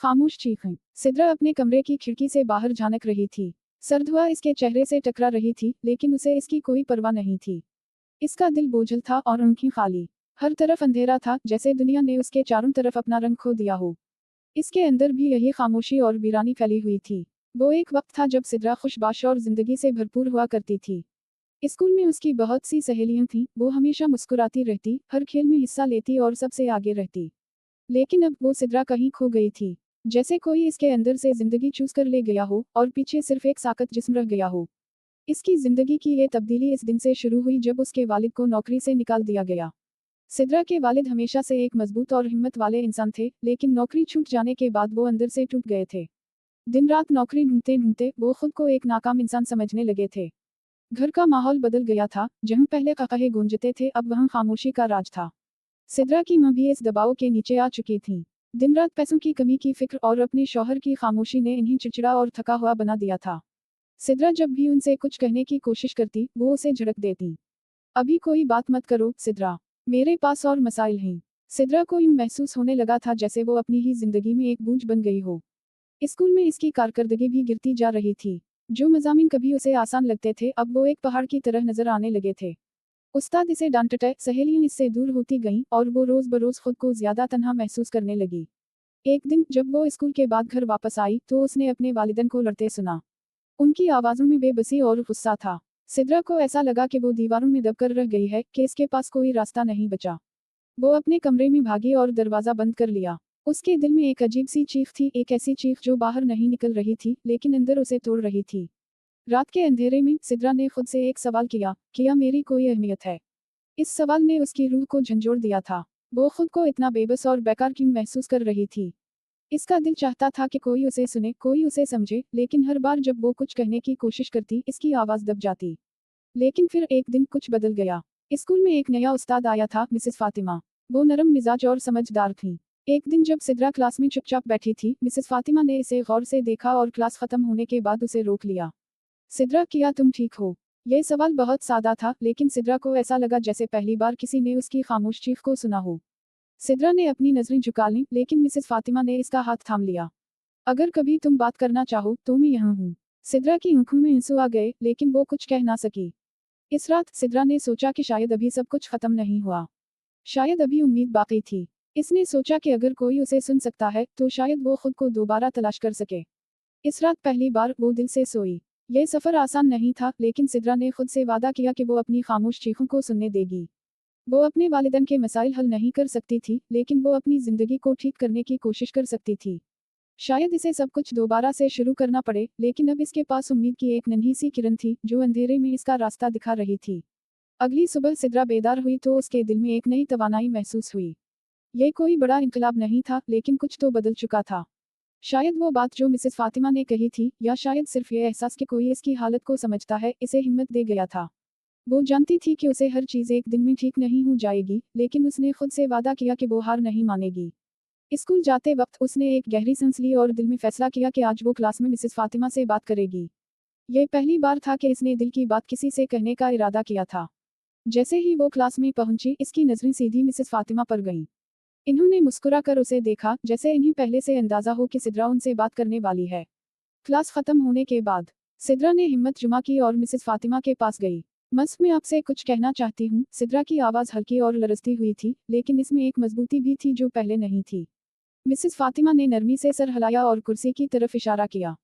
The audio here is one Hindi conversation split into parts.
खामोश चीखें। सिद्रा अपने कमरे की खिड़की से बाहर झांक रही थी। सर्द हवा इसके चेहरे से टकरा रही थी, लेकिन उसे इसकी कोई परवाह नहीं थी। इसका दिल बोझल था और आंखें खाली। हर तरफ अंधेरा था, जैसे दुनिया ने उसके चारों तरफ अपना रंग खो दिया हो। इसके अंदर भी यही खामोशी और वीरानी फैली हुई थी। वो एक वक्त था जब सिद्रा खुशबाश और जिंदगी से भरपूर हुआ करती थी। स्कूल में उसकी बहुत सी सहेलियां थीं, वो हमेशा मुस्कुराती रहती, हर खेल में हिस्सा लेती और सबसे आगे रहती। लेकिन अब वो सिद्रा कहीं खो गई थी। जैसे कोई इसके अंदर से जिंदगी चूस कर ले गया हो और पीछे सिर्फ एक साकत जिस्म रह गया हो। इसकी जिंदगी की ये तब्दीली इस दिन से शुरू हुई जब उसके वालिद को नौकरी से निकाल दिया गया। सिद्रा के वालिद हमेशा से एक मजबूत और हिम्मत वाले इंसान थे, लेकिन नौकरी छूट जाने के बाद वो अंदर से टूट गए थे। दिन रात नौकरी ढूंढते ढूंढते वो खुद को एक नाकाम इंसान समझने लगे थे। घर का माहौल बदल गया था, जहां पहले ककाहे गूंजते थे अब वहां खामोशी का राज था। सिद्रा की मां भी इस दबाव के नीचे आ चुकी थी। दिन रात पैसों की कमी की फिक्र और अपने शौहर की खामोशी ने इन्हें चिड़चिड़ा और थका हुआ बना दिया था। सिद्रा जब भी उनसे कुछ कहने की कोशिश करती, वो उसे झड़क देती। अभी कोई बात मत करो सिद्रा, मेरे पास और मसाइल हैं। सिद्रा को यूं महसूस होने लगा था जैसे वो अपनी ही जिंदगी में एक बोझ बन गई हो। स्कूल में इसकी कारकर्दगी भी गिरती जा रही थी। जो मज़ामीन कभी उसे आसान लगते थे अब वो एक पहाड़ की तरह नजर आने लगे थे। उस्ताद इसे डांटते, सहेलियां इससे दूर होती गईं और वो रोज बरोज खुद को ज्यादा तन्हा महसूस करने लगी। एक दिन जब वो स्कूल के बाद घर वापस आई तो उसने अपने वालिदैन को लड़ते सुना। उनकी आवाजों में बेबसी और गुस्सा था। सिद्रा को ऐसा लगा कि वो दीवारों में दबकर रह गई है, कि इसके पास कोई रास्ता नहीं बचा। वो अपने कमरे में भागी और दरवाजा बंद कर लिया। उसके दिल में एक अजीब सी चीख थी, एक ऐसी चीख जो बाहर नहीं निकल रही थी, लेकिन अंदर उसे तोड़ रही थी। रात के अंधेरे में सिद्रा ने खुद से एक सवाल किया, क्या मेरी कोई अहमियत है? इस सवाल ने उसकी रूह को झंझोड़ दिया था। वो खुद को इतना बेबस और बेकार क्यों महसूस कर रही थी? इसका दिल चाहता था कि कोई उसे सुने, कोई उसे समझे, लेकिन हर बार जब वो कुछ कहने की कोशिश करती, इसकी आवाज दब जाती। लेकिन फिर एक दिन कुछ बदल गया। स्कूल में एक नया उस्ताद आया था, मिसेस फातिमा। वो नरम मिजाज और समझदार थी। एक दिन जब सिद्रा क्लास में चुपचाप बैठी थी, मिसेस फातिमा ने इसे गौर से देखा और क्लास खत्म होने के बाद उसे रोक लिया। सिद्रा, क्या तुम ठीक हो? यह सवाल बहुत सादा था, लेकिन सिद्रा को ऐसा लगा जैसे पहली बार किसी ने उसकी खामोश चीख को सुना हो। सिद्रा ने अपनी नजरें झुका लीं, लेकिन मिसेस फातिमा ने इसका हाथ थाम लिया। अगर कभी तुम बात करना चाहो तो मैं यहाँ हूँ। सिद्रा की आंखों में आंसू आ गए, लेकिन वो कुछ कह ना सकी। इस रात सिद्रा ने सोचा कि शायद अभी सब कुछ खत्म नहीं हुआ। शायद अभी उम्मीद बाकी थी। इसने सोचा कि अगर कोई उसे सुन सकता है तो शायद वो खुद को दोबारा तलाश कर सके। इस रात पहली बार वो दिल से सोई। यह सफर आसान नहीं था, लेकिन सिद्रा ने खुद से वादा किया कि वो अपनी खामोश चीखों को सुनने देगी। वो अपने वालिदैन के मसाइल हल नहीं कर सकती थी, लेकिन वो अपनी जिंदगी को ठीक करने की कोशिश कर सकती थी। शायद इसे सब कुछ दोबारा से शुरू करना पड़े, लेकिन अब इसके पास उम्मीद की एक नन्ही सी किरण थी, जो अंधेरे में इसका रास्ता दिखा रही थी। अगली सुबह सिद्रा बेदार हुई तो उसके दिल में एक नई तवानाई महसूस हुई। यह कोई बड़ा इनकलाब नहीं था, लेकिन कुछ तो बदल चुका था। शायद वो बात जो मिसेस फातिमा ने कही थी, या शायद सिर्फ ये एहसास कि कोई इसकी हालत को समझता है, इसे हिम्मत दे गया था। वो जानती थी कि उसे हर चीज एक दिन में ठीक नहीं हो जाएगी, लेकिन उसने खुद से वादा किया कि वो हार नहीं मानेगी। स्कूल जाते वक्त उसने एक गहरी सांस ली और दिल में फैसला किया कि आज वो क्लास में मिसेस फातिमा से बात करेगी। ये पहली बार था कि इसने दिल की बात किसी से कहने का इरादा किया था। जैसे ही वो क्लास में पहुंची, इसकी नजरें सीधी मिसेस फातिमा पर गईं। इन्होंने मुस्कुराकर उसे देखा, जैसे इन्हें पहले से अंदाजा हो कि सिद्रा उनसे बात करने वाली है। क्लास खत्म होने के बाद सिद्रा ने हिम्मत जुमा की और मिसेस फातिमा के पास गई। बस मैं आपसे कुछ कहना चाहती हूँ। सिद्रा की आवाज हल्की और लरजती हुई थी, लेकिन इसमें एक मजबूती भी थी जो पहले नहीं थी। मिसेस फातिमा ने नरमी से सर हिलाया और कुर्सी की तरफ इशारा किया।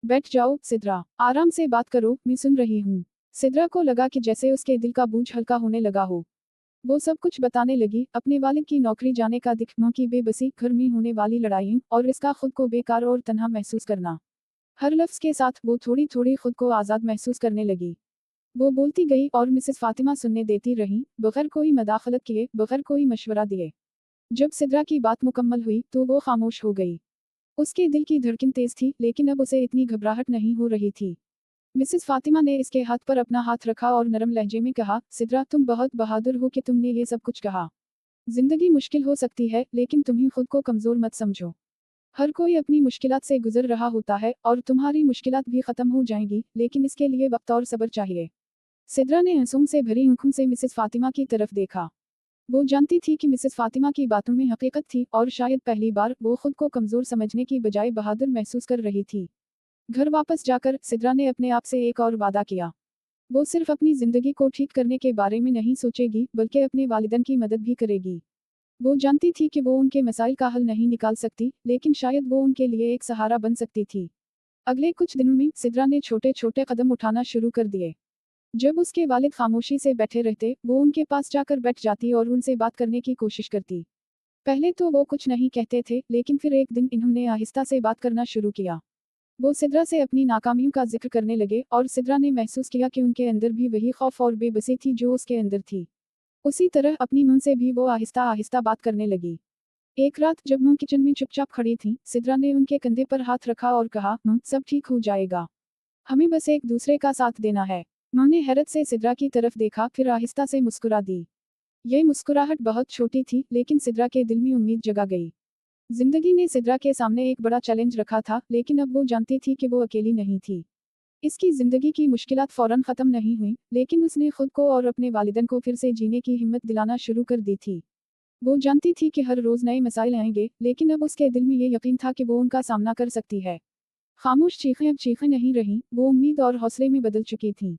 बैठ जाओ सिद्रा, आराम से बात करो, मैं सुन रही हूँ। सिद्रा को लगा कि जैसे उसके दिल का बोझ हल्का होने लगा हो। वो सब कुछ बताने लगी, अपने वालिद की नौकरी जाने का दिख, मां की बेबसी, घर में होने वाली लड़ाइयों, और इसका खुद को बेकार और तन्हा महसूस करना। हर लफ्ज के साथ वो थोड़ी थोड़ी खुद को आज़ाद महसूस करने लगी। वो बोलती गई और मिसेस फातिमा सुनने देती रहीं, बगैर कोई मदाखलत किए, बगैर कोई मशवरा दिए। जब सिद्रा की बात मुकम्मल हुई तो वो खामोश हो गई। उसके दिल की धड़कन तेज थी, लेकिन अब उसे इतनी घबराहट नहीं हो रही थी। मिसेस फातिमा ने इसके हाथ पर अपना हाथ रखा और नरम लहजे में कहा, सिद्रा, तुम बहुत बहादुर हो कि तुमने ये सब कुछ कहा। जिंदगी मुश्किल हो सकती है, लेकिन तुम्हें खुद को कमजोर मत समझो। हर कोई अपनी मुश्किलात से गुजर रहा होता है, और तुम्हारी मुश्किलात भी खत्म हो जाएंगी, लेकिन इसके लिए वक्त और सब्र चाहिए। सिद्रा ने आंसुओं से भरी आंखों से मिसेस फातिमा की तरफ देखा। वो जानती थी कि मिसेस फातिमा की बातों में हकीकत थी और शायद पहली बार वो खुद को कमज़ोर समझने की बजाय बहादुर महसूस कर रही थी। घर वापस जाकर सिद्रा ने अपने आप से एक और वादा किया। वो सिर्फ अपनी ज़िंदगी को ठीक करने के बारे में नहीं सोचेगी बल्कि अपने वालिदैन की मदद भी करेगी। वो जानती थी कि वो उनके मसाइल का हल नहीं निकाल सकती, लेकिन शायद वो उनके लिए एक सहारा बन सकती थी। अगले कुछ दिनों में सिद्रा ने छोटे-छोटे कदम उठाना शुरू कर दिए। जब उसके वालिद खामोशी से बैठे रहते, वो उनके पास जाकर बैठ जाती और उनसे बात करने की कोशिश करती। पहले तो वो कुछ नहीं कहते थे, लेकिन फिर एक दिन इन्होंने आहिस्ता से बात करना शुरू किया। वो सिद्रा से अपनी नाकामियों का जिक्र करने लगे और सिद्रा ने महसूस किया कि उनके अंदर भी वही खौफ और बेबसी थी जो उसके अंदर थी। उसी तरह अपनी मां से भी वो आहिस्ता-आहिस्ता बात करने लगी। एक रात जब मां किचन में चुपचाप खड़ी थीं, सिद्रा ने उनके कंधे पर हाथ रखा और कहा, मां, सब ठीक हो जाएगा। हमें बस एक दूसरे का साथ देना है। मां ने हैरत से सिद्रा की तरफ देखा, फिर आहिस्ता से मुस्कुरा दी। ये मुस्कुराहट बहुत छोटी थी, लेकिन सिद्रा के दिल में उम्मीद जगा गई। जिंदगी ने सिद्रा के सामने एक बड़ा चैलेंज रखा था, लेकिन अब वो जानती थी कि वो अकेली नहीं थी। इसकी जिंदगी की मुश्किलात फौरन खत्म नहीं हुई, लेकिन उसने खुद को और अपने वालिदैन को फिर से जीने की हिम्मत दिलाना शुरू कर दी थी। वो जानती थी कि हर रोज नए मसाइल आएंगे, लेकिन अब उसके दिल में ये यकीन था कि वो उनका सामना कर सकती है। खामोश चीखें अब चीखें नहीं रहीं, वो उम्मीद और हौसले में बदल चुकी थीं।